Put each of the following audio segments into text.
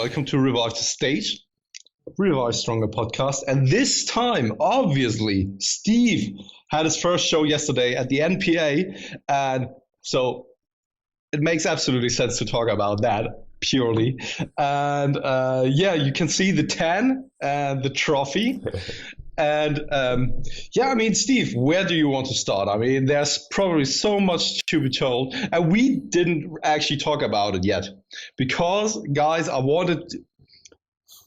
welcome to Revive the Stage, Revive Stronger podcast. And this time, obviously, Steve had his first show yesterday at the NPA. And so it makes absolutely sense to talk about that purely. And you can see the 10 and the trophy. And Steve, where do you want to start? I mean, there's probably so much to be told, and we didn't actually talk about it yet because, guys,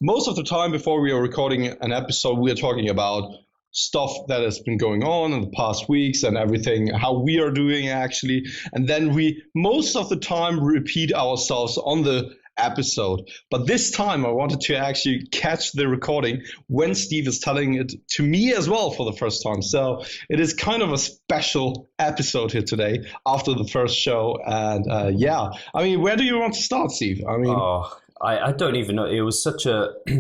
most of the time before we are recording an episode, we are talking about stuff that has been going on in the past weeks and everything, how we are doing actually, and then we most of the time repeat ourselves on the episode. But this time I wanted to actually catch the recording when Steve is telling it to me as well for the first time. So it is kind of a special episode here today after the first show. And where do you want to start, Steve? I don't even know. It was such even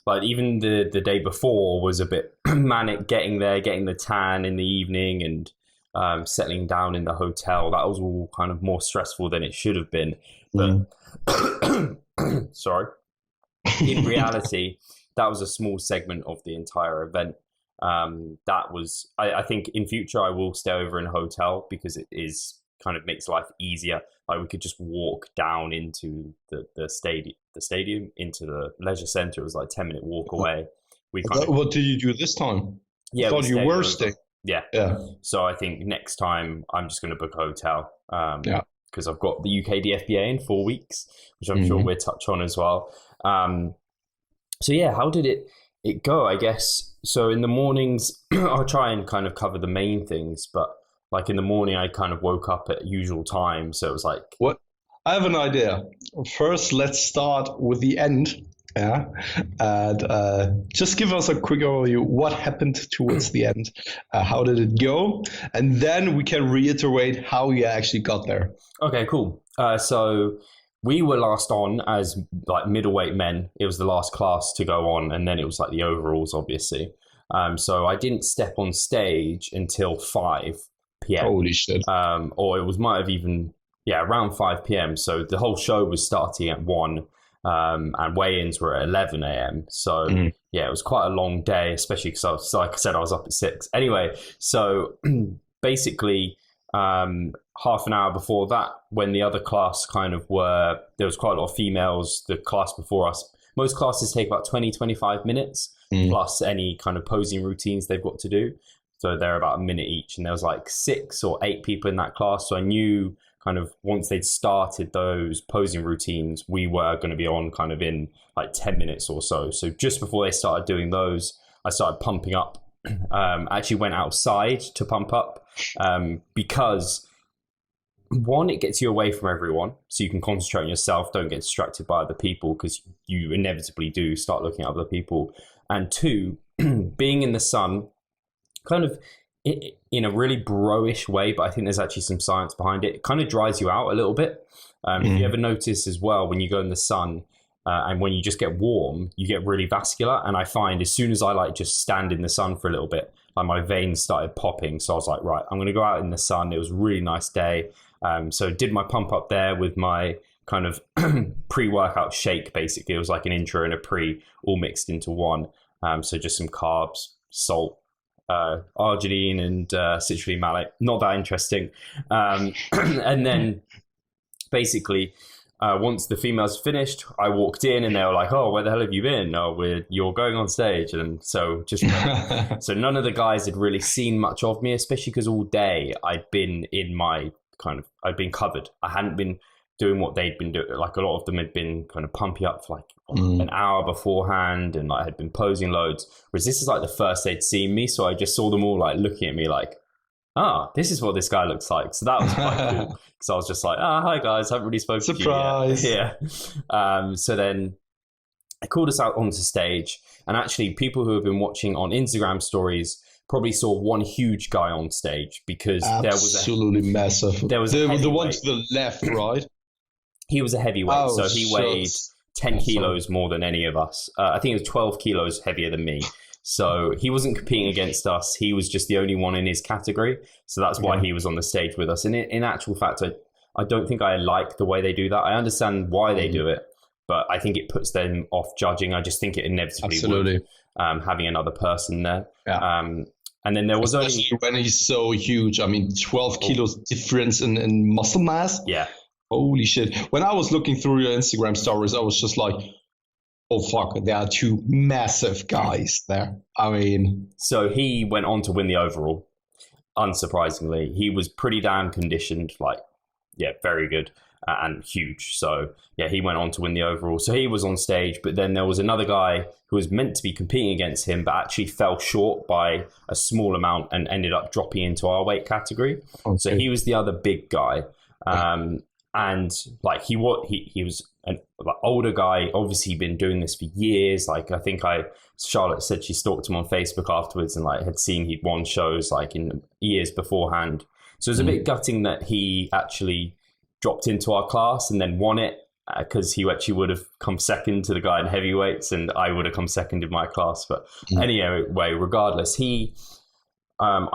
the day before was a bit manic, getting there, getting the tan in the evening and settling down in the hotel. That was all kind of more stressful than it should have been. But sorry, in reality, that was a small segment of the entire event. I think in future I will stay over in a hotel because it is kind of makes life easier. Like we could just walk down into the stadium into the leisure center. It was like 10-minute walk away. What did you do this time? Yeah, I thought you were staying. Yeah. So I think next time I'm just going to book a hotel. Because I've got the UK DFBA in 4 weeks, which I'm sure we'll touch on as well. How did it go? I guess so. In the mornings, I'll try and kind of cover the main things, but like in the morning, I kind of woke up at usual time, so it was like what? I have an idea. First, let's start with the end. Yeah, and just give us a quick overview. What happened towards the end? How did it go? And then we can reiterate how you actually got there. Okay, cool. So we were last on as like middleweight men. It was the last class to go on, and then it was like the overalls, obviously. So I didn't step on stage until 5 p.m. Holy shit! Or it might have even around 5 p.m. So the whole show was starting at 1. And weigh-ins were at 11 a.m. So it was quite a long day, especially because like I said, I was up at 6. Anyway, so basically half an hour before that, when the other class there was quite a lot of females, the class before us. Most classes take about 20-25 minutes plus any kind of posing routines they've got to do. So they're about a minute each, and there was like 6 or 8 people in that class. So I knew kind of once they'd started those posing routines, we were going to be on kind of in like 10 minutes or so. So just before they started doing those, I started pumping up. I actually went outside to pump up because one, it gets you away from everyone. So you can concentrate on yourself, don't get distracted by other people because you inevitably do start looking at other people. And 2, being in the sun, kind of in a really bro-ish way, but I think there's actually some science behind it. It kind of dries you out a little bit. If you ever notice as well, when you go in the sun and when you just get warm, you get really vascular. And I find as soon as I like just stand in the sun for a little bit, like my veins started popping. So I was like, right, I'm going to go out in the sun. It was a really nice day. So did my pump up there with my kind of pre-workout shake, basically. It was like an intro and a pre all mixed into one. So just some carbs, salt, arginine and citrulline malate, not that interesting. And then basically once the females finished, I walked in and they were like, oh, where the hell have you been? Oh, you're going on stage. And so so none of the guys had really seen much of me, especially because all day I'd been I'd been covered. I hadn't been doing what they'd been doing. Like a lot of them had been kind of pumping up for like an hour beforehand, and I had been posing loads. Whereas this is like the first they'd seen me, so I just saw them all like looking at me like, this is what this guy looks like. So that was quite cool because I was just like, hi guys, haven't really spoken Surprise. to you yet. Yeah. So then I called us out onto stage, and actually people who have been watching on Instagram stories probably saw one huge guy on stage because absolutely massive. There was the one to the left, right? He was a heavyweight, so he weighed 10 kilos more than any of us. I think it was 12 kilos heavier than me. So he wasn't competing against us. He was just the only one in his category. So that's why he was on the stage with us. And in actual fact, I don't think I like the way they do that. I understand why they do it. but I think it puts them off judging. I just think it inevitably Absolutely. would, having another person there. Yeah. And then there was especially when he's so huge. I mean, 12 kilos difference in muscle mass. Yeah. Holy shit. When I was looking through your Instagram stories, I was just like, oh, fuck, there are two massive guys there. I mean. So he went on to win the overall, unsurprisingly. He was pretty damn conditioned, like, yeah, very good and huge. So, yeah, he went on to win the overall. So he was on stage, but then there was another guy who was meant to be competing against him, but actually fell short by a small amount and ended up dropping into our weight category. Okay. So he was the other big guy. And like he was an older guy, obviously been doing this for years. Like I think Charlotte said she stalked him on Facebook afterwards and like had seen he'd won shows like in years beforehand. So it was a bit gutting that he actually dropped into our class and then won it, because he actually would have come second to the guy in heavyweights and I would have come second in my class. But anyway, regardless, I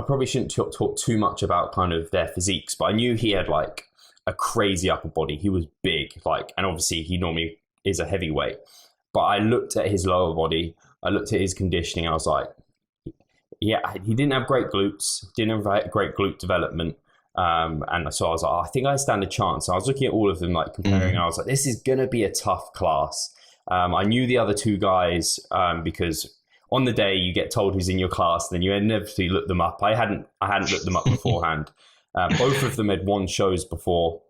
probably shouldn't talk too much about kind of their physiques, but I knew he had like a crazy upper body. He was big, like, and obviously he normally is a heavyweight, but I looked at his lower body, I looked at his conditioning, I was like, yeah, he didn't have great glutes, didn't have great glute development. And so I was like, I think I stand a chance. So I was looking at all of them, like comparing, and I was like, this is going to be a tough class. I knew the other two guys, because on the day you get told who's in your class, then you inevitably look them up. I hadn't looked them up beforehand. Both of them had won shows before.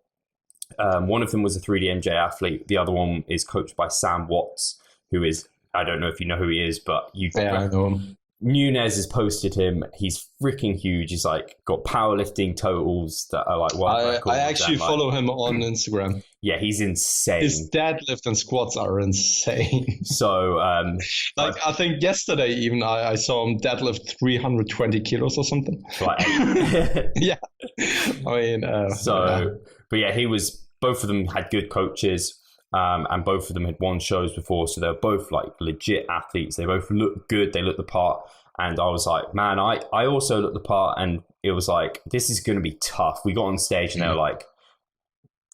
One of them was a 3DMJ athlete. The other one is coached by Sam Watts, who is, I don't know if you know who he is, but I know him. Nunez has posted him. He's freaking huge. He's like got powerlifting totals that are like world records. I actually follow him on Instagram. Yeah, he's insane. His deadlift and squats are insane. So, I think yesterday even I saw him deadlift 320 kilos or something. Like yeah, I mean, but yeah, both of them had good coaches. And both of them had won shows before, so they're both like legit athletes. They both look good, they look the part, and I was like, man, I also look the part, and it was like, this is going to be tough. We got on stage and they were like,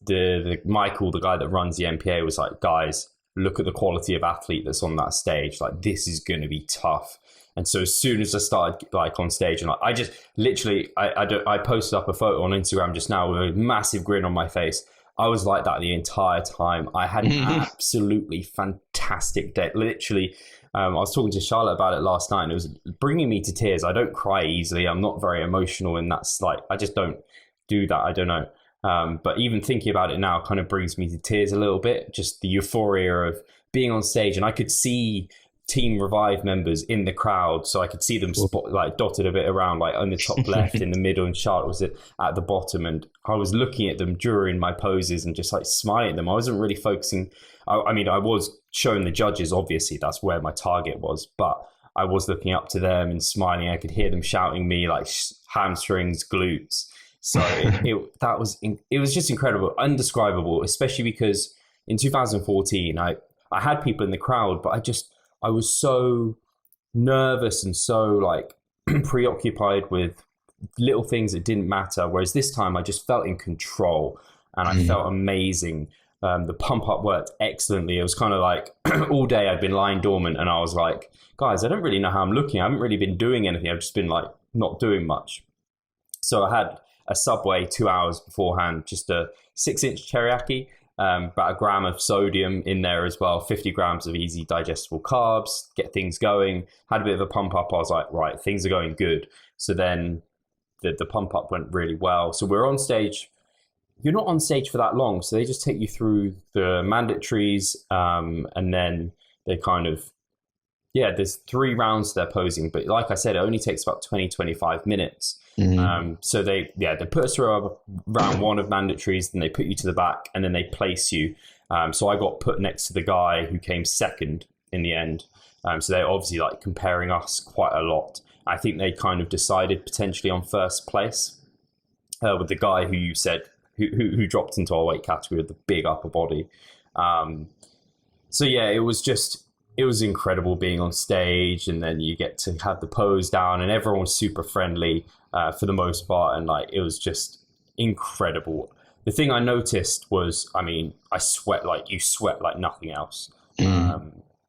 the Michael, the guy that runs the NPA, was like, guys, look at the quality of athlete that's on that stage. Like, this is going to be tough. And so as soon as I started like on stage, and I just literally, I posted up a photo on Instagram just now with a massive grin on my face. I was like that the entire time. I had an absolutely fantastic day. Literally, I was talking to Charlotte about it last night, and it was bringing me to tears. I don't cry easily. I'm not very emotional, and that's like, I just don't do that. I don't know. But even thinking about it now kind of brings me to tears a little bit. Just the euphoria of being on stage, and I could see Team Revive members in the crowd, so I could see them like dotted a bit around, like on the top left, in the middle, and Charlotte was at the bottom, and I was looking at them during my poses and just like smiling at them. I wasn't really focusing. I mean, I was showing the judges, obviously that's where my target was, but I was looking up to them and smiling. I could hear them shouting me like hamstrings, glutes. So it was just incredible, indescribable, especially because in 2014 I had people in the crowd, but I was so nervous and so like preoccupied with little things that didn't matter. Whereas this time I just felt in control and I felt amazing. The pump up worked excellently. It was kind of like all day I'd been lying dormant and I was like, guys, I don't really know how I'm looking. I haven't really been doing anything. I've just been like not doing much. So I had a Subway 2 hours beforehand, just a 6-inch teriyaki. About a gram of sodium in there as well, 50 grams of easy digestible carbs, get things going. Had a bit of a pump up. I was like, right, things are going good. So then the pump up went really well. So we're on stage. You're not on stage for that long. So they just take you through the mandatories, and then they kind of, there's 3 rounds they're posing. But like I said, it only takes about 20-25 minutes. So they put us through round 1 of mandatories, then they put you to the back, and then they place you. So I got put next to the guy who came second in the end. So they're obviously like comparing us quite a lot. I think they kind of decided potentially on first place with the guy who you said who dropped into our weight category with the big upper body. So yeah, it was incredible being on stage, and then you get to have the pose down, and everyone was super friendly for the most part, and like it was just incredible. the thing I noticed was, I mean, I sweat like you sweat like nothing else.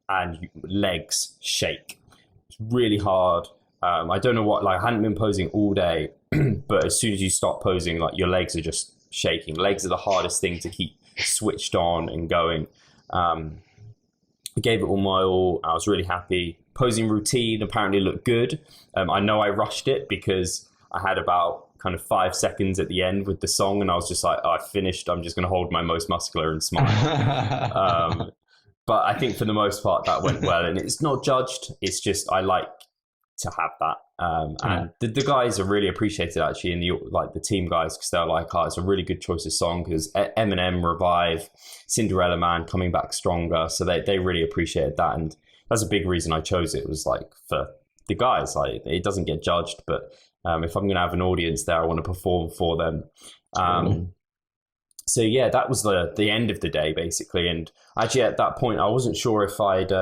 And legs shake. It's really hard. I don't know what, like I hadn't been posing all day, but as soon as you start posing, like your legs are just shaking. Legs are the hardest thing to keep switched on and going. I gave it all my all. I was really happy. Posing routine apparently looked good. I know I rushed it because I had about kind of 5 seconds at the end with the song, and I was just like, oh, I finished. I'm just going to hold my most muscular and smile. But I think for the most part that went well, and it's not judged. It's just I like to have that, and the guys are really appreciated actually in the team guys, because they're like, oh, it's a really good choice of song because Eminem, Revive, Cinderella Man coming back stronger, so they really appreciated that, and that's a big reason I chose it. It was like for the guys, like it doesn't get judged, but if I'm going to have an audience there, I want to perform for them. So yeah, that was the end of the day basically. And actually at that point, I wasn't sure if I'd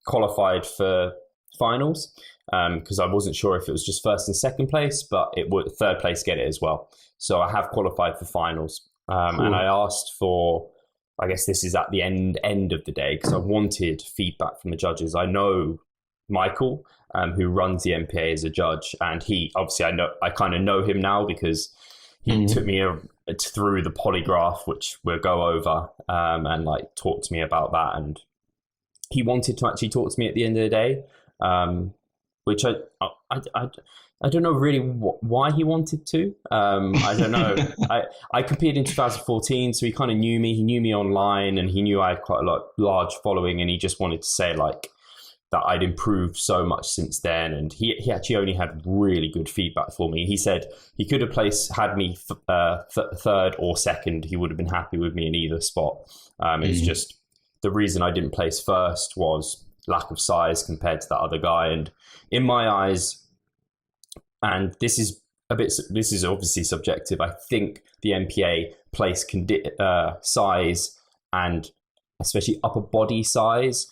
qualified for finals, because I wasn't sure if it was just first and second place, but it would third place get it as well. So I have qualified for finals. Cool. And I asked for, I guess this is at the end of the day, because I wanted feedback from the judges. I know Michael, who runs the NPA as a judge, and he obviously I kind of know him now because he took me through the polygraph, which we'll go over, and like talk to me about that. And he wanted to actually talk to me at the end of the day, which I don't know really why he wanted to. I don't know. I competed in 2014, so he kind of knew me. He knew me online, and he knew I had quite a large following, and he just wanted to say like that I'd improved so much since then. And he actually only had really good feedback for me. He said he could have had me third or second. He would have been happy with me in either spot. It's just the reason I didn't place first was lack of size compared to that other guy. And in my eyes, and this is obviously subjective, I think the NPA place size and especially upper body size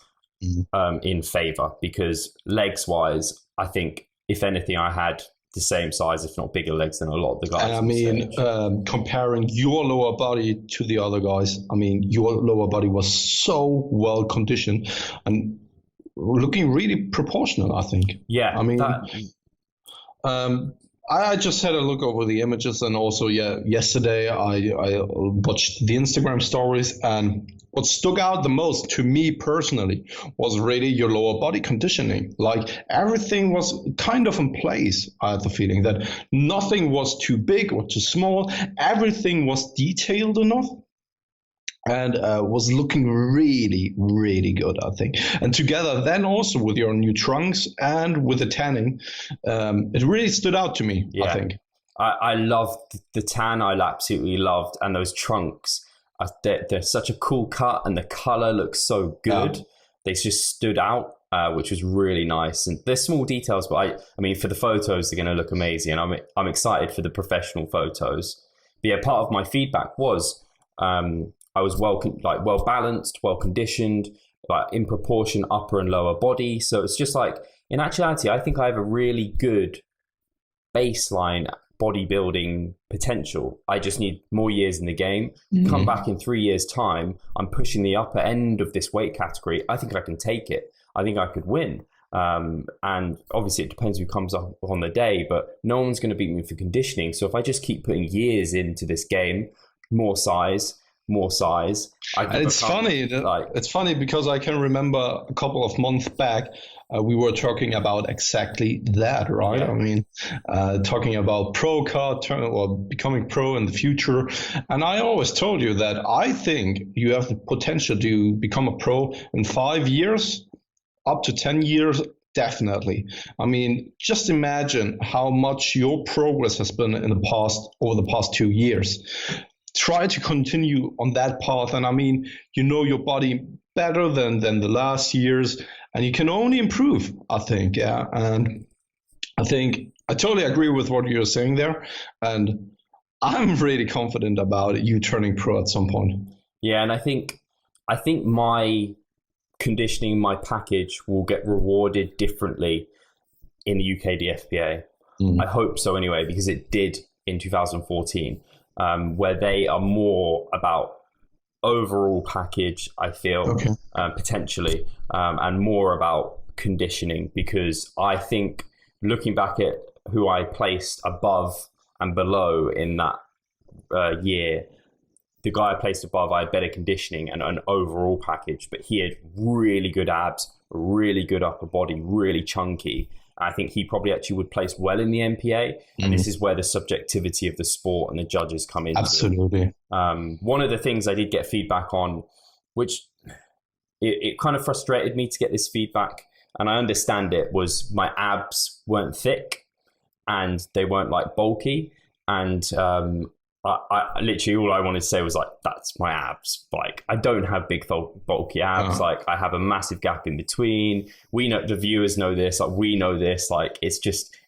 in favor, because legs wise, I think if anything, I had the same size, if not bigger legs than a lot of the guys. And I mean, comparing your lower body to the other guys, I mean, your lower body was so well conditioned and looking really proportional, I think. Yeah. I mean, I just had a look over the images, and also, yesterday I watched the Instagram stories, and what stuck out the most to me personally was really your lower body conditioning. Like everything was kind of in place. I had the feeling that nothing was too big or too small. Everything was detailed enough and was looking really, really good, I think. And together then also with your new trunks and with the tanning, it really stood out to me, I think. I loved the tan. I absolutely loved, and those trunks. They're such a cool cut, and the color looks so good. Yeah. They just stood out, which was really nice. And they're small details, but I mean, for the photos, they're going to look amazing. And I'm excited for the professional photos. But yeah, part of my feedback was I was well balanced, well conditioned, like in proportion, upper and lower body. So it's just like, in actuality, I think I have a really good baseline bodybuilding potential. I just need more years in the game. Come back in 3 years' time, I'm pushing the upper end of this weight category. I think I can take it. I think I could win. And obviously it depends who comes up on the day, but no one's going to beat me for conditioning. So if I just keep putting years into this game, more size. And it's funny. It's funny because I can remember a couple of months back, we were talking about exactly that, right? Yeah. I mean, talking about pro card or becoming pro in the future. And I always told you that I think you have the potential to become a pro in 5 years, up to 10 years. Definitely. I mean, just imagine how much your progress has been over the past 2 years. Try to continue on that path. And I mean, you know your body better than the last years, and you can only improve, I think. Yeah. And I think I totally agree with what you're saying there. And I'm really confident about you turning pro at some point. Yeah. And I think my conditioning, my package will get rewarded differently in the UK DFPA. I hope so anyway, because it did in 2014. where they are more about overall package, I feel, potentially, and more about conditioning, because I think looking back at who I placed above and below in that year, the guy I placed above, I had better conditioning and an overall package, but he had really good abs, really good upper body, really chunky. I think he probably actually would place well in the NPA. And this is where the subjectivity of the sport and the judges come in. Absolutely. One of the things I did get feedback on, which it kind of frustrated me to get this feedback, and I understand it, was my abs weren't thick and they weren't like bulky. And I literally, all I wanted to say was like, that's my abs. Like, I don't have big bulky abs. Like, I have a massive gap in between. We know, the viewers know this. Like, we know this. Like, it's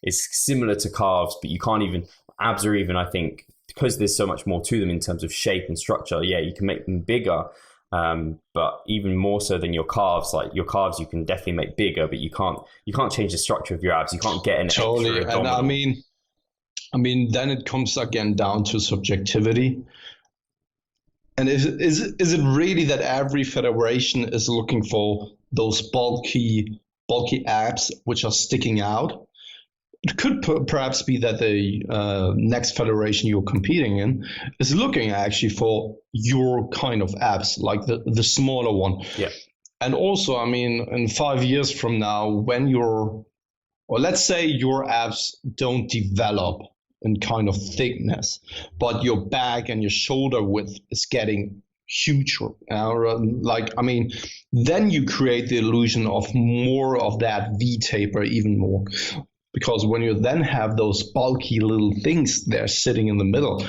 similar to calves, but you can't even, abs are even, I think, because there's so much more to them in terms of shape and structure. Yeah, you can make them bigger, but even more so than your calves. Like, your calves, you can definitely make bigger, but you can't change the structure of your abs. You can't get an extra abdominal. And I mean, then it comes again down to subjectivity. And is it really that every federation is looking for those bulky abs which are sticking out? It could perhaps be that the next federation you're competing in is looking actually for your kind of abs, like the smaller one. Yeah. And also, I mean, in 5 years from now, when let's say your abs don't develop in kind of thickness, but your back and your shoulder width is getting huge. Then you create the illusion of more of that V taper even more. Because when you then have those bulky little things there sitting in the middle,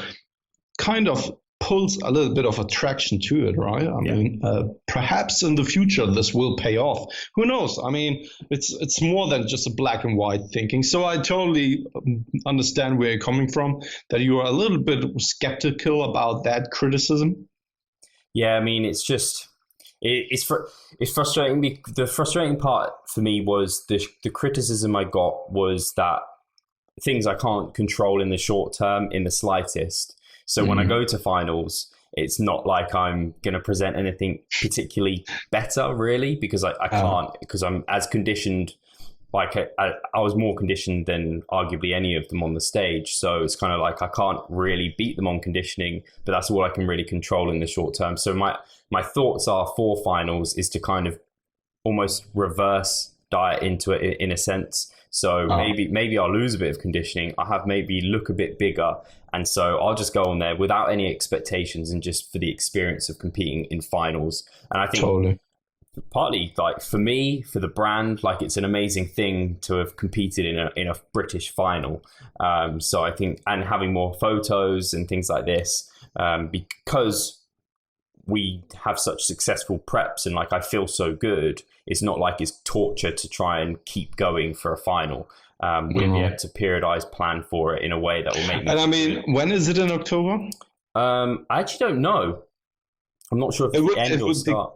kind of pulls a little bit of attraction to it, right? I mean, perhaps in the future this will pay off. Who knows? I mean, it's more than just a black and white thinking. So I totally understand where you're coming from, that you are a little bit skeptical about that criticism. Yeah, I mean, it's just it's frustrating. The frustrating part for me was the criticism I got was that things I can't control in the short term in the slightest. So when I go to finals, it's not like I'm going to present anything particularly better, really, because I can't, because I'm as conditioned. Like I was more conditioned than arguably any of them on the stage. So it's kind of like I can't really beat them on conditioning, but that's all I can really control in the short term. So my thoughts are for finals is to kind of almost reverse diet into it in a sense. So maybe I'll lose a bit of conditioning. I have maybe look a bit bigger. And so I'll just go on there without any expectations and just for the experience of competing in finals. And I think partly like for me, for the brand, like it's an amazing thing to have competed in a British final. So I think, and having more photos and things like this, because we have such successful preps and like I feel so good, it's not like it's torture to try and keep going for a final. We'll be able to periodize, plan for it in a way that will make me. And I mean, when is it in October? I actually don't know. I'm not sure if it's the end or start.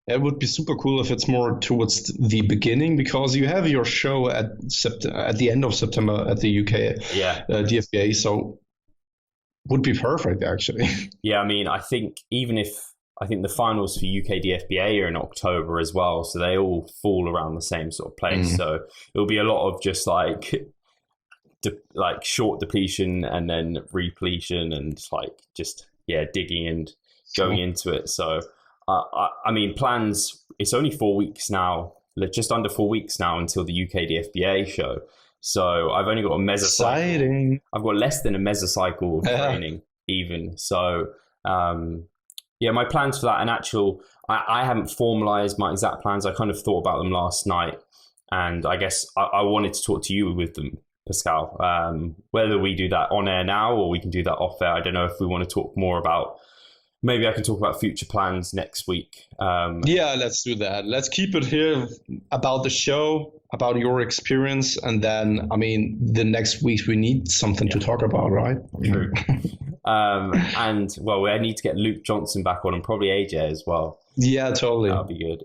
It would be super cool if it's more towards the beginning, because you have your show at the end of September at the UK DFBA, so would be perfect actually. Yeah, I mean, I think the finals for UK DFBA are in October as well, so they all fall around the same sort of place. So it'll be a lot of just like short depletion and then repletion and like just digging and going into it. So I mean, plans. It's only 4 weeks now, just under 4 weeks now until the UK DFBA show. So I've only got a mesocycle. Exciting. I've got less than a mesocycle of training even. So my plans for that, and I haven't formalized my exact plans. I kind of thought about them last night, and I guess I wanted to talk to you with them, Pascal. Whether we do that on air now or we can do that off air, I don't know if we want to talk more about. Maybe I can talk about future plans next week. Let's do that. Let's keep it here about the show, about your experience, and then, I mean, the next week we need something to talk about, right? True. And, well, I need to get Luke Johnson back on and probably AJ as well. Yeah, totally. That'll be good.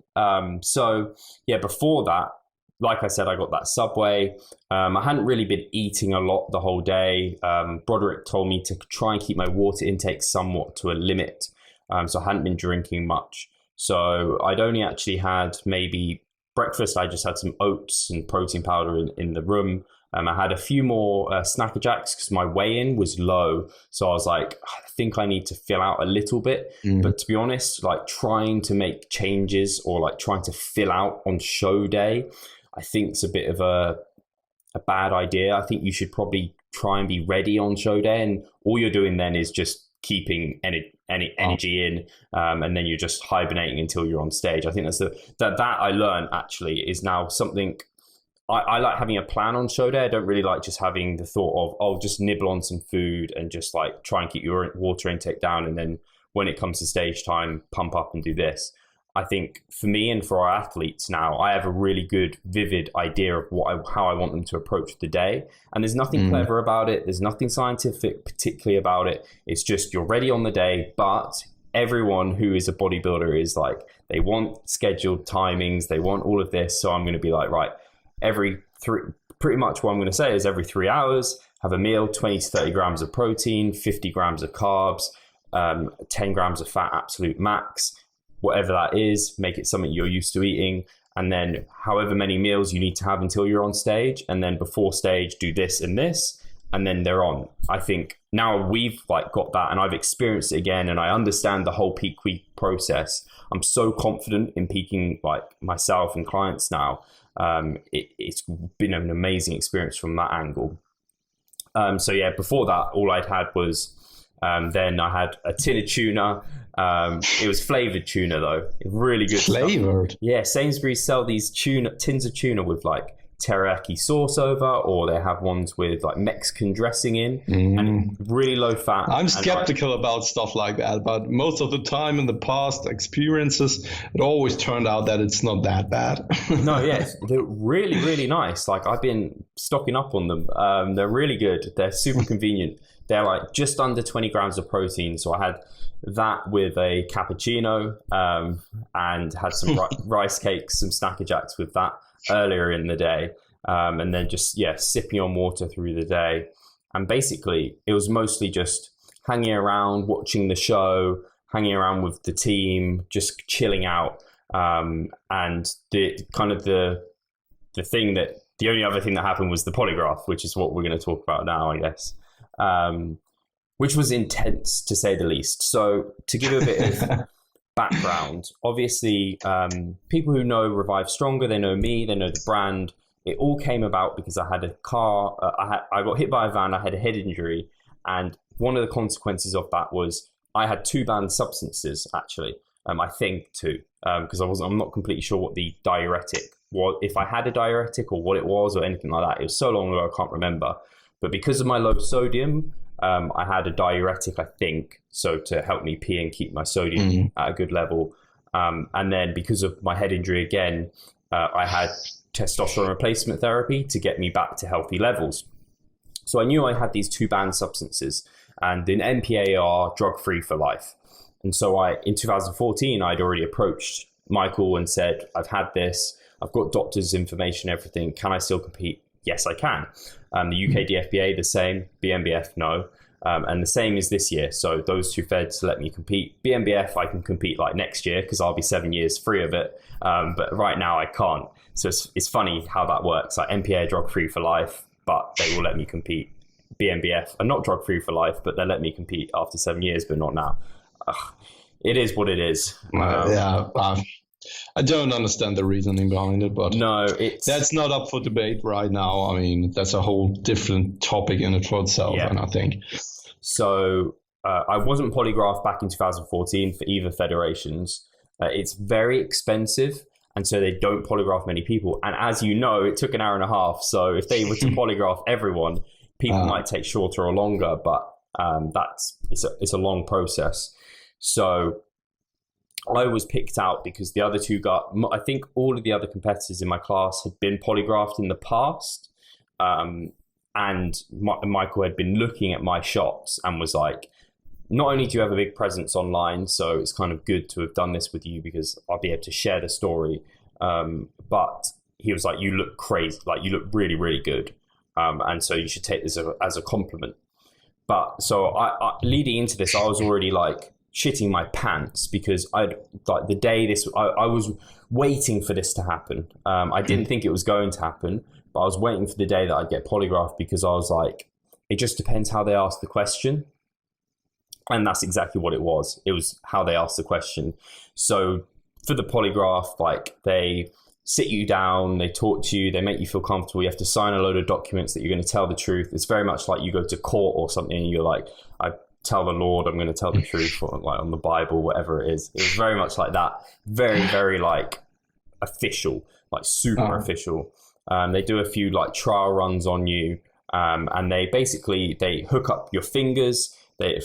Before that, like I said, I got that Subway. I hadn't really been eating a lot the whole day. Broderick told me to try and keep my water intake somewhat to a limit. So I hadn't been drinking much. So I'd only actually had maybe breakfast. I just had some oats and protein powder in the room. I had a few more Snacker Jacks because my weigh-in was low. So I was like, I think I need to fill out a little bit. But to be honest, like trying to make changes or like trying to fill out on show day, I think it's a bit of a bad idea. I think you should probably try and be ready on show day. And all you're doing then is just keeping any energy in, and then you're just hibernating until you're on stage. I think that's that I learned actually is now something I like having a plan on show day. I don't really like just having the thought of, just nibble on some food and just like try and keep your water intake down. And then when it comes to stage time, pump up and do this. I think for me and for our athletes now, I have a really good, vivid idea of how I want them to approach the day. And there's nothing clever about it. There's nothing scientific particularly about it. It's just you're ready on the day, but everyone who is a bodybuilder is like, they want scheduled timings. They want all of this. So I'm going to be like, right, pretty much what I'm going to say is every 3 hours, have a meal, 20 to 30 grams of protein, 50 grams of carbs, 10 grams of fat, absolute max, whatever that is, make it something you're used to eating. And then however many meals you need to have until you're on stage. And then before stage, do this and this, and then they're on. I think now we've like got that and I've experienced it again and I understand the whole peak week process. I'm so confident in peaking like myself and clients now. It's been an amazing experience from that angle. So yeah, before that, all I'd had was, then I had a tin of tuna. It was flavored tuna though, really good flavored stuff. Yeah, Sainsbury's sell these tins of tuna with like teriyaki sauce over, or they have ones with like Mexican dressing in and really low fat. I'm skeptical about stuff like that, but most of the time in the past experiences, it always turned out that it's not that bad. No, yes, they're really, really nice. Like I've been stocking up on them. They're really good. They're super convenient. They're like just under 20 grams of protein. So I had that with a cappuccino and had some rice cakes, some Snacker Jacks with that earlier in the day, and then just sipping on water through the day. And basically it was mostly just hanging around, watching the show, hanging around with the team, just chilling out. And the only other thing that happened was the polygraph, which is what we're going to talk about now, I guess, which was intense to say the least. So to give a bit of background, obviously, people who know Revive Stronger, they know me, they know the brand. It all came about because I had a car, I got hit by a van, I had a head injury, and one of the consequences of that was I had 2 banned substances, actually. I think 2, because I'm not completely sure what the diuretic was, if I had a diuretic or what it was or anything like that. It was so long ago, I can't remember. But because of my low sodium, I had a diuretic, I think, so to help me pee and keep my sodium at a good level. And then because of my head injury again, I had testosterone replacement therapy to get me back to healthy levels. So I knew I had these 2 banned substances, and in NPA are drug-free for life. And so in 2014, I'd already approached Michael and said, I've had this, I've got doctor's information, everything. Can I still compete? Yes, I can. The UK DFBA, the same. BMBF, no. And the same is this year. So those 2 feds let me compete. BMBF, I can compete like next year because I'll be 7 years free of it. But right now I can't. So it's funny how that works. Like NPA drug-free for life, but they will let me compete. BMBF are not drug-free for life, but they let me compete after 7 years, but not now. It is what it is. I don't understand the reasoning behind it, but no, that's not up for debate right now. I mean, that's a whole different topic in it for itself, and I think. So I wasn't polygraphed back in 2014 for either federations. It's very expensive, and so they don't polygraph many people. And as you know, it took an hour and a half. So if they were to polygraph everyone, people might take shorter or longer, but it's a long process. So I was picked out because the other 2 I think all of the other competitors in my class had been polygraphed in the past. And Michael had been looking at my shots and was like, not only do you have a big presence online, so it's kind of good to have done this with you because I'll be able to share the story. But he was like, you look crazy, like you look really, really good. And so you should take this as a compliment. But so I leading into this, I was already like shitting my pants because I was waiting for this to happen. I didn't think it was going to happen, but I was waiting for the day that I'd get polygraphed because I was like, it just depends how they ask the question. And that's exactly what it was. It was how they asked the question. So for the polygraph, like they sit you down, they talk to you, they make you feel comfortable. You have to sign a load of documents that you're going to tell the truth. It's very much like you go to court or something and you're like, I tell the Lord I'm going to tell the truth, or like on the Bible, whatever it is. It was very much like that. Very, very like official, like super official. They do a few like trial runs on you, and they hook up your fingers.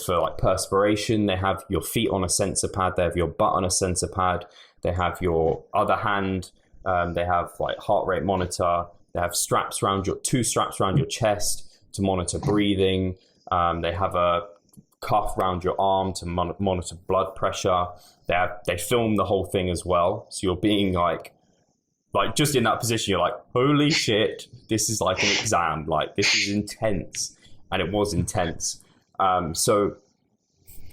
For like perspiration, they have your feet on a sensor pad. They have your butt on a sensor pad. They have your other hand. They have like heart rate monitor. They have two straps around your chest to monitor breathing. They have a cuff around your arm to monitor blood pressure. They film the whole thing as well. So you're being like just in that position, you're like, holy shit, this is like an exam. Like this is intense, and it was intense. So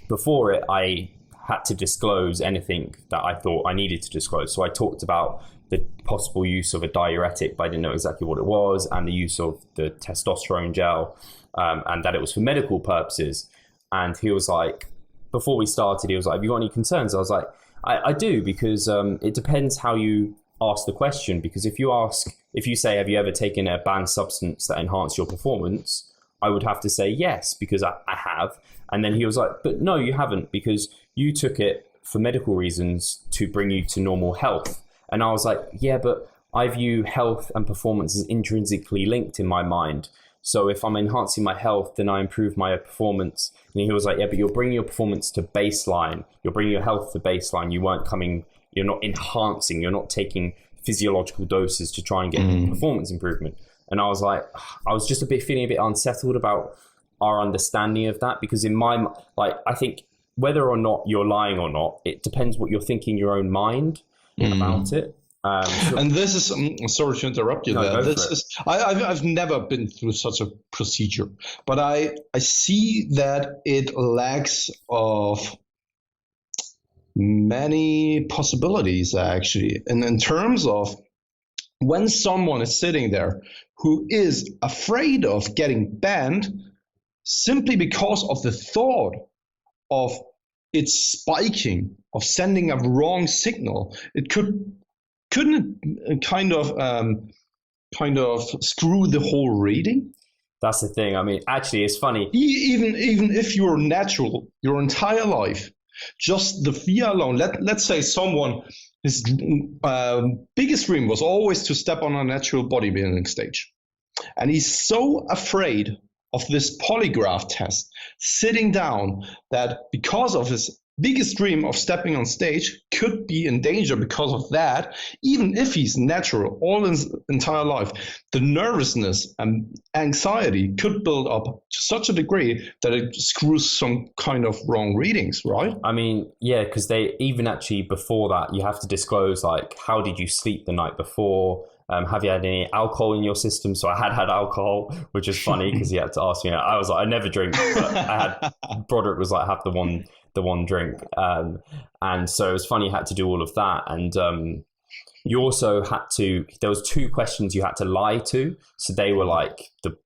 before it, I had to disclose anything that I thought I needed to disclose. So I talked about the possible use of a diuretic, but I didn't know exactly what it was, and the use of the testosterone gel, and that it was for medical purposes. And he was like, before we started, he was like, have you got any concerns? I was like, I do, because it depends how you ask the question. Because if you say, have you ever taken a banned substance that enhanced your performance? I would have to say yes, because I have. And then he was like, but no, you haven't, because you took it for medical reasons to bring you to normal health. And I was like, yeah, but I view health and performance as intrinsically linked in my mind. So if I'm enhancing my health, then I improve my performance. And he was like, yeah, but you're bringing your performance to baseline. You're bringing your health to baseline. You're not enhancing, you're not taking physiological doses to try and get performance improvement. And I was like, I was just feeling a bit unsettled about our understanding of that, because in my, like, I think whether or not you're lying or not, it depends what you're thinking in your own mind about it. And this is, sorry to interrupt you there. I've never been through such a procedure, but I see that it lacks of many possibilities, actually. And in terms of when someone is sitting there who is afraid of getting banned simply because of the thought of it spiking, of sending a wrong signal, couldn't it kind of screw the whole reading? That's the thing. I mean, actually, it's funny. Even if you're natural your entire life, just the fear alone. Let's say someone, his biggest dream was always to step on a natural bodybuilding stage, and he's so afraid of this polygraph test sitting down that because of his biggest dream of stepping on stage could be in danger because of that, even if he's natural all his entire life, the nervousness and anxiety could build up to such a degree that it screws some kind of wrong readings, right? I mean, yeah, because they even actually before that, you have to disclose, like, how did you sleep the night before? Have you had any alcohol in your system? So I had alcohol, which is funny because he had to ask me. I was like, I never drink, but Broderick was like, have the one drink. And so it was funny, you had to do all of that. And you also had to, there was 2 questions you had to lie to. So they were like the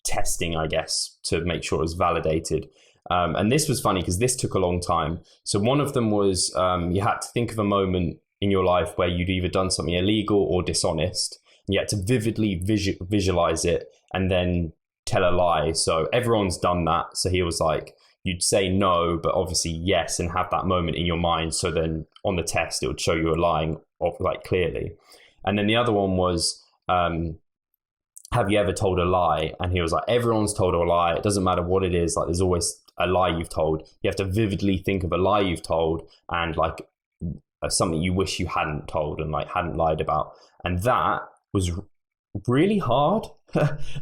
testing, I guess, to make sure it was validated. And this was funny because this took a long time. So one of them was you had to think of a moment in your life where you'd either done something illegal or dishonest. And you had to vividly visualize it and then tell a lie. So everyone's done that. So he was like, you'd say no, but obviously yes, and have that moment in your mind. So then on the test, it would show you were lying like clearly. And then the other one was, have you ever told a lie? And he was like, everyone's told a lie. It doesn't matter what it is. Like, there's always a lie you've told. You have to vividly think of a lie you've told and like something you wish you hadn't told and like hadn't lied about. And that was really hard.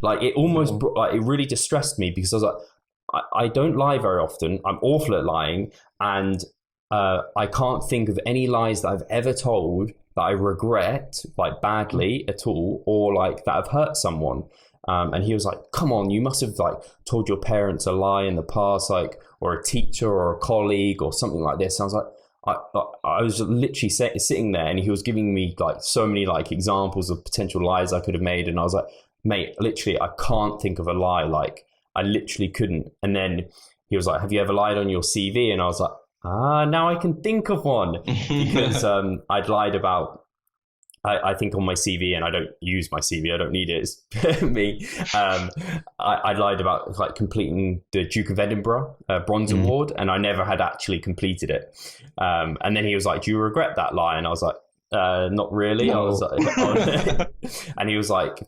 Like it almost, like it really distressed me because I was like, I don't lie very often. I'm awful at lying. And I can't think of any lies that I've ever told that I regret like badly at all, or like that I've hurt someone. And he was like, come on, you must have like told your parents a lie in the past, like, or a teacher or a colleague or something like this. And I was like, I was literally sitting there, and he was giving me like so many like examples of potential lies I could have made. And I was like, mate, literally, I can't think of a lie. Like, I literally couldn't. And then he was like, have you ever lied on your CV? And I was like, now I can think of one, because I'd lied about, I think on my CV, and I don't use my CV, I don't need it, it's me. I lied about like completing the Duke of Edinburgh Bronze Award, and I never had actually completed it. And then he was like, do you regret that lie? And I was like, not really. No. I was like, and he was like,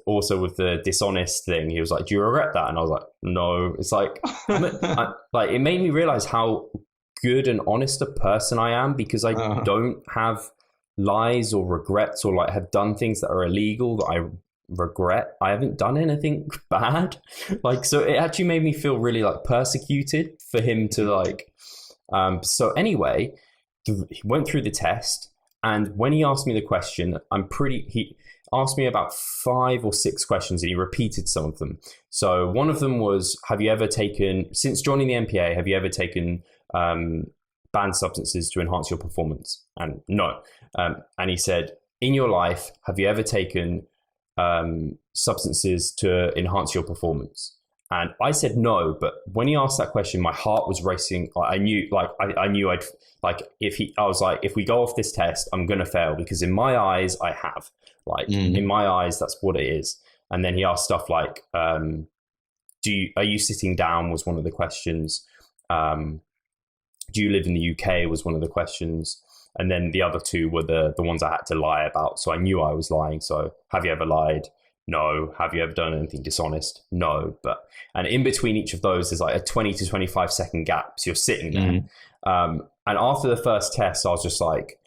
also with the dishonest thing, he was like, do you regret that? And I was like, no. It's like, like it made me realize how good and honest a person I am, because I don't have lies or regrets, or like have done things that are illegal that I regret. I haven't done anything bad. Like, so it actually made me feel really like persecuted for him to like, so anyway, he went through the test, and when he asked me the question, he asked me about 5 or 6 questions, and he repeated some of them. So one of them was, have you ever taken, since joining the NPA, have you ever taken banned substances to enhance your performance? And no. And he said, in your life, have you ever taken substances to enhance your performance? And I said no, but when he asked that question, my heart was racing. I knew I'd like, I was like, if we go off this test, I'm going to fail, because in my eyes, I have, like, in my eyes, that's what it is. And then he asked stuff like, are you sitting down was one of the questions. Do you live in the UK was one of the questions. And then the other 2 were the ones I had to lie about. So I knew I was lying. So have you ever lied? No. Have you ever done anything dishonest? No. And in between each of those, there's like a 20 to 25 second gap. So you're sitting there. And after the first test, I was just like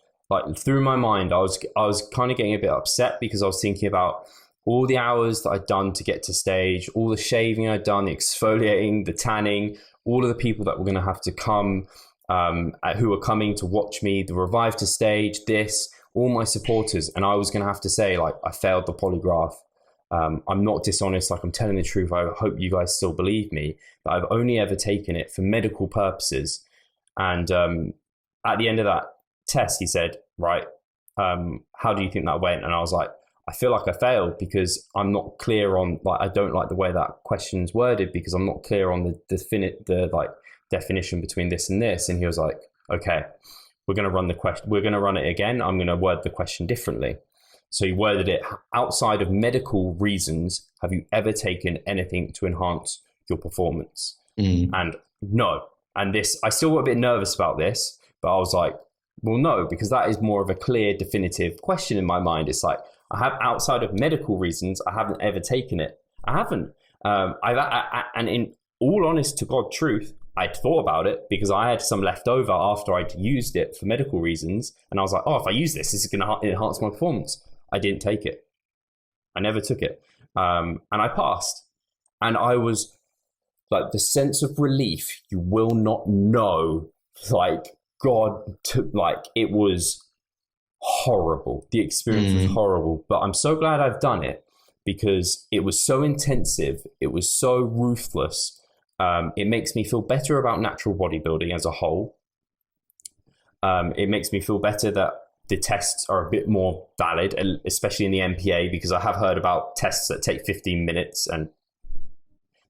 through my mind, I was kind of getting a bit upset, because I was thinking about all the hours that I'd done to get to stage, all the shaving I'd done, the exfoliating, the tanning, all of the people that were going to have to come, who were coming to watch me, the revive to stage, all my supporters. And I was going to have to say, like, I failed the polygraph. I'm not dishonest. Like, I'm telling the truth. I hope you guys still believe me, that I've only ever taken it for medical purposes. And at the end of that test, he said, right, how do you think that went? And I was like, I feel like I failed, because I'm not clear on, like, I don't like the way that question's worded, because I'm not clear on the definition between this and this. And he was like, okay, we're going to run the question. We're going to run it again. I'm going to word the question differently. So he worded it, outside of medical reasons, have you ever taken anything to enhance your performance? And no. And this, I still got a bit nervous about this, but I was like, well, no, because that is more of a clear, definitive question in my mind. It's like, I have, outside of medical reasons, I haven't ever taken it. I haven't. And in all honest to God truth, I'd thought about it, because I had some left over after I'd used it for medical reasons. And I was like, oh, if I use this is going to enhance my performance. I didn't take it. I never took it. And I passed. And I was like, the sense of relief, you will not know. Like, God took, like, it was horrible. The experience was horrible. But I'm so glad I've done it, because it was so intensive. It was so ruthless. It makes me feel better about natural bodybuilding as a whole. It makes me feel better that the tests are a bit more valid, especially in the NPA, because I have heard about tests that take 15 minutes, and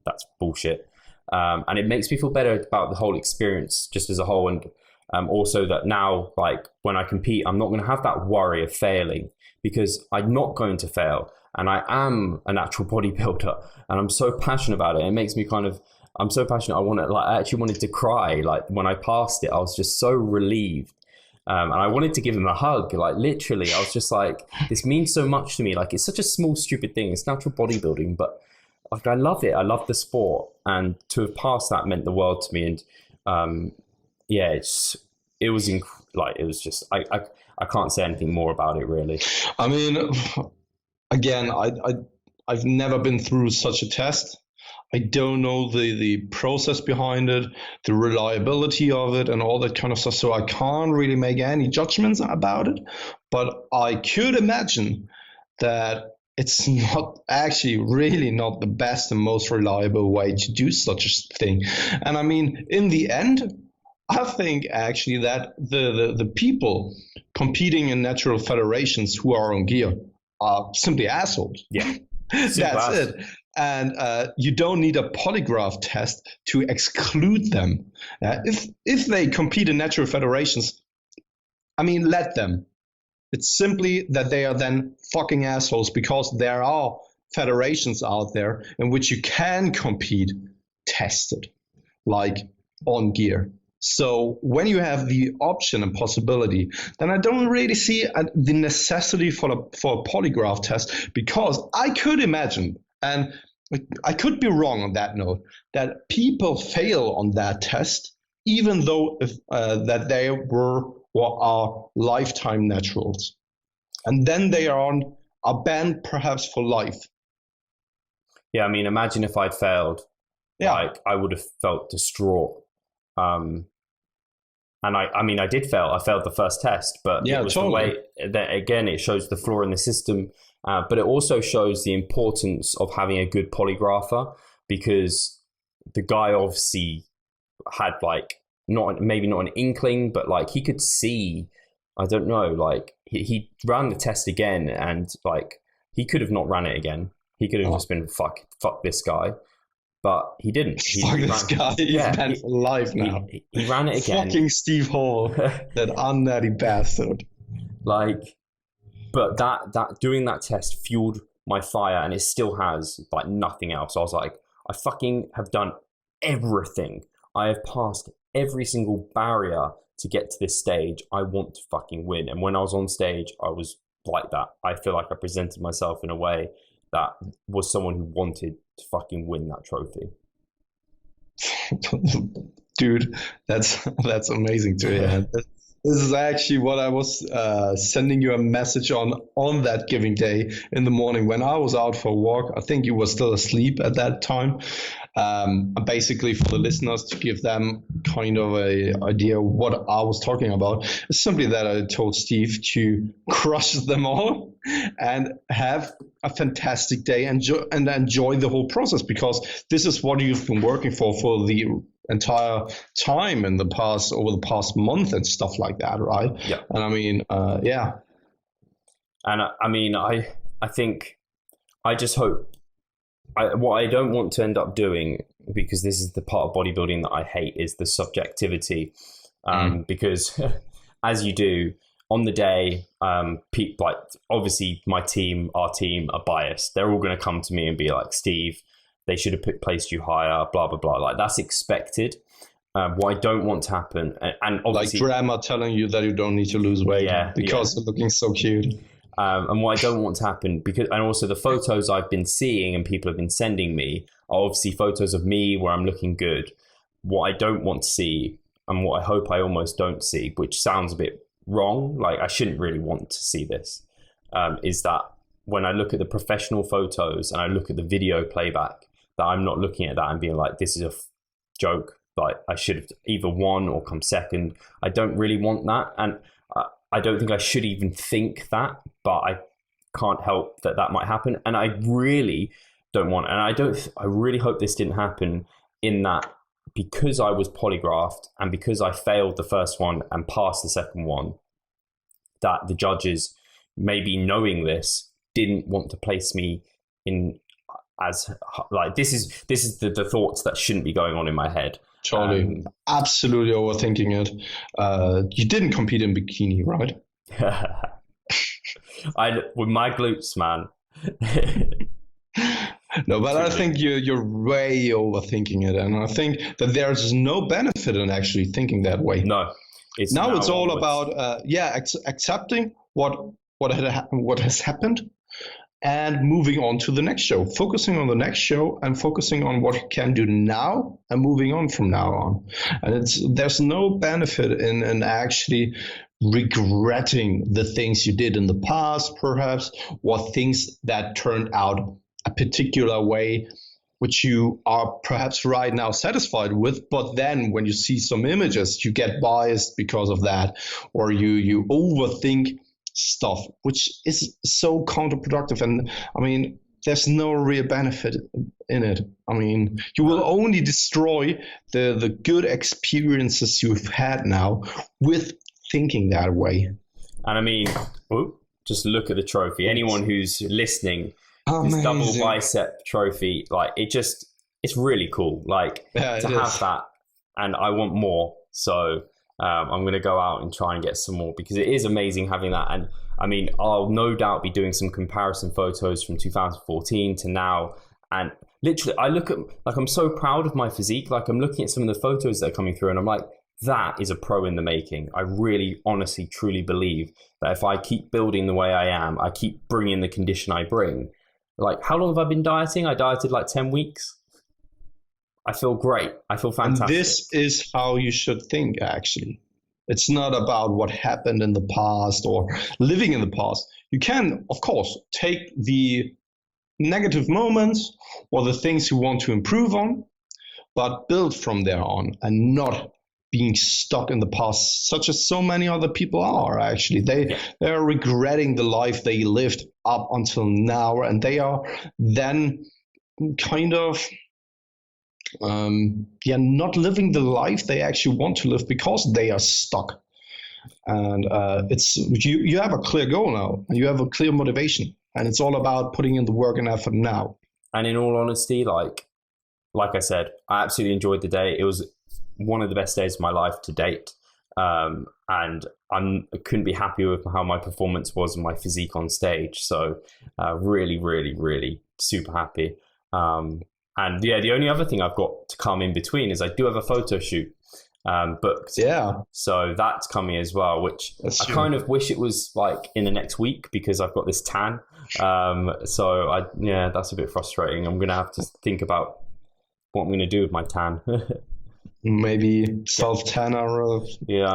that's bullshit. And it makes me feel better about the whole experience just as a whole. And also that now, like, when I compete, I'm not going to have that worry of failing, because I'm not going to fail. And I am a natural bodybuilder, and I'm so passionate about it. It makes me I'm so passionate. I actually wanted to cry. Like, when I passed it, I was just so relieved. And I wanted to give him a hug. Like, literally, I was just like, this means so much to me. Like, it's such a small, stupid thing. It's natural bodybuilding, but like, I love it. I love the sport. And to have passed that meant the world to me. And yeah, it was just, I can't say anything more about it, really. I mean, again, I've never been through such a test. I don't know the process behind it, the reliability of it, and all that kind of stuff. So I can't really make any judgments about it. But I could imagine that it's not actually really not the best and most reliable way to do such a thing. And I mean, in the end, I think actually that the people competing in natural federations who are on gear are simply assholes. Yeah. That's it. And you don't need a polygraph test to exclude them. If they compete in natural federations, I mean, let them. It's simply that they are then fucking assholes, because there are federations out there in which you can compete tested, like on gear. So when you have the option and possibility, then I don't really see the necessity for a polygraph test, because I could imagine, and I could be wrong on that note, that people fail on that test, even though that they were or are lifetime naturals. And then they are banned perhaps for life. Yeah, I mean, imagine if I'd failed. Yeah. Like, I would have felt distraught. And I mean, I did fail. I failed the first test, but it was totally the way that, again, it shows the flaw in the system. But it also shows the importance of having a good polygrapher, because the guy obviously had like, maybe not an inkling, but like he could see, I don't know, like he ran the test again, and like he could have not ran it again. He could have just been fuck this guy, but he didn't. Fuck this guy. He's banned for life now. He ran it again. Fucking Steve Hall, that unnutty bastard. Like, but that doing that test fueled my fire, and it still has, like nothing else. I was like, I fucking have done everything. I have passed every single barrier to get to this stage. I want to fucking win. And when I was on stage, I was like that. I feel like I presented myself in a way that was someone who wanted to fucking win that trophy. Dude, that's amazing to hear. This is actually what I was sending you a message on that giving day in the morning when I was out for a walk. I think you were still asleep at that time. Basically, for the listeners, to give them kind of a idea of what I was talking about, it's simply that I told Steve to crush them all and have a fantastic day and enjoy the whole process, because this is what you've been working for the entire time over the past month and stuff like that, right? Yeah. And I mean, yeah. And I mean, I think, I just hope, what I don't want to end up doing, because this is the part of bodybuilding that I hate, is the subjectivity. Because as you do on the day, like obviously our team are biased. They're all going to come to me and be like, Steve, they should have placed you higher, blah, blah, blah. Like, that's expected. What I don't want to happen, and obviously, like drama telling you that you don't need to lose weight because you're looking so cute. And what I don't want to happen, and also the photos I've been seeing and people have been sending me are obviously photos of me where I'm looking good. What I don't want to see, and what I hope I almost don't see, which sounds a bit wrong, like I shouldn't really want to see this, is that when I look at the professional photos and I look at the video playback, that I'm not looking at that and being like, this is a joke. Like, I should have either won or come second. I don't really want that. And I don't think I should even think that, but I can't help that might happen. And I really don't want, and I really hope this didn't happen, in that because I was polygraphed and because I failed the first one and passed the second one, that the judges, maybe knowing this, didn't want to place me in as, like, this is the thoughts that shouldn't be going on in my head. Totally. Absolutely overthinking it. You didn't compete in bikini, right? With my glutes, man. No, but I think you're way overthinking it, and I think that there's no benefit in actually thinking that way. No, it's all about accepting what has happened, and moving on to the next show, focusing on the next show and focusing on what you can do now and moving on from now on. And there's no benefit in actually regretting the things you did in the past, perhaps, or things that turned out a particular way which you are perhaps right now satisfied with, but then when you see some images, you get biased because of that, or you overthink stuff, which is so counterproductive. And I mean, there's no real benefit in it. I mean, you will only destroy the good experiences you've had now with thinking that way. And I mean, just look at the trophy. Anyone who's listening, this double bicep trophy, like it's really cool. Like to have that, and I want more. So I'm going to go out and try and get some more, because it is amazing having that. And I mean, I'll no doubt be doing some comparison photos from 2014 to now. And literally, I look at, like, I'm so proud of my physique. Like, I'm looking at some of the photos that are coming through and I'm like, that is a pro in the making. I really, honestly, truly believe that if I keep building the way I am, I keep bringing the condition I bring. Like, how long have I been dieting? I dieted like 10 weeks. I feel great. I feel fantastic. And this is how you should think, actually. It's not about what happened in the past or living in the past. You can, of course, take the negative moments or the things you want to improve on, but build from there on, and not being stuck in the past, such as so many other people are. Actually, they are regretting the life they lived up until now, and they are then kind of not living the life they actually want to live because they are stuck. And it's you have a clear goal now, and you have a clear motivation, and it's all about putting in the work and effort now. And in all honesty, like I said, I absolutely enjoyed the day. It was one of the best days of my life to date. And I couldn't be happier with how my performance was and my physique on stage. So really, really, really super happy. And yeah, the only other thing I've got to come in between is I do have a photo shoot booked. Yeah. So that's coming as well, which I kind of wish it was like in the next week, because I've got this tan. So that's a bit frustrating. I'm going to have to think about what I'm going to do with my tan. Maybe self-tanner or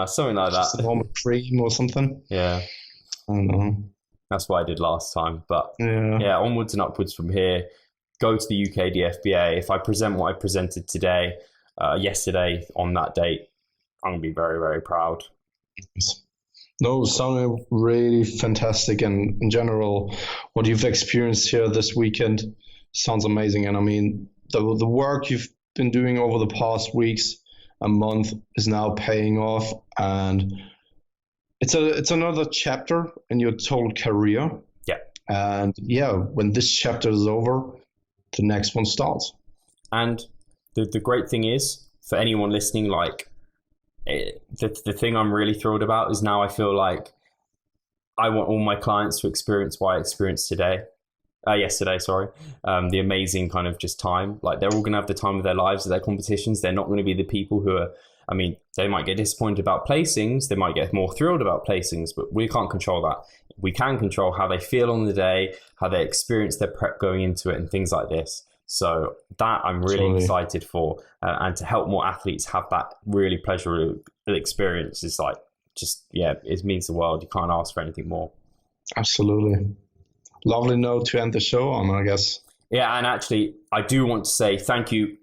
something like that. Just a normal cream or something. Yeah. I don't know. That's what I did last time. But onwards and upwards from here. Go to the UK DFBA. If I present what I presented yesterday on that date, I'm going to be very, very proud. No, sounded really fantastic. And in general, what you've experienced here this weekend sounds amazing. And I mean, the work you've been doing over the past weeks, a month, is now paying off. And it's another chapter in your total career. Yeah. And when this chapter is over, the next one starts. And the great thing is, for anyone listening, like the thing I'm really thrilled about is now I feel like I want all my clients to experience what I experienced yesterday, the amazing kind of just time. Like, they're all going to have the time of their lives at their competitions. They're not going to be the people who are, I mean, they might get disappointed about placings. They might get more thrilled about placings, but we can't control that. We can control how they feel on the day, how they experience their prep going into it, and things like this. So that I'm really excited for, and to help more athletes have that really pleasurable experience is like, it means the world. You can't ask for anything more. Absolutely. Lovely note to end the show on, I guess. Yeah, and actually, I do want to say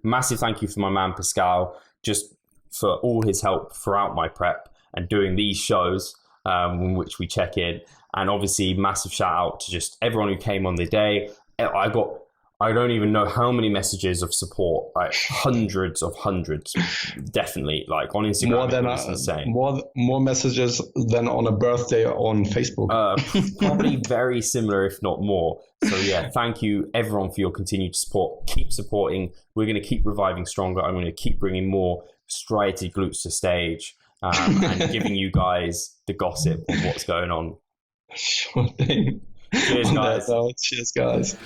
massive thank you for my man Pascal, just for all his help throughout my prep and doing these shows in which we check in. And obviously, massive shout out to just everyone who came on the day. I don't even know how many messages of support, like hundreds, definitely, like on Instagram. Insane. More messages than on a birthday on Facebook. Probably very similar, if not more. So yeah, thank you everyone for your continued support. Keep supporting. We're going to keep reviving stronger. I'm going to keep bringing more striated glutes to stage, and giving you guys the gossip of what's going on. Sure thing. Cheers, guys. Cheers, guys.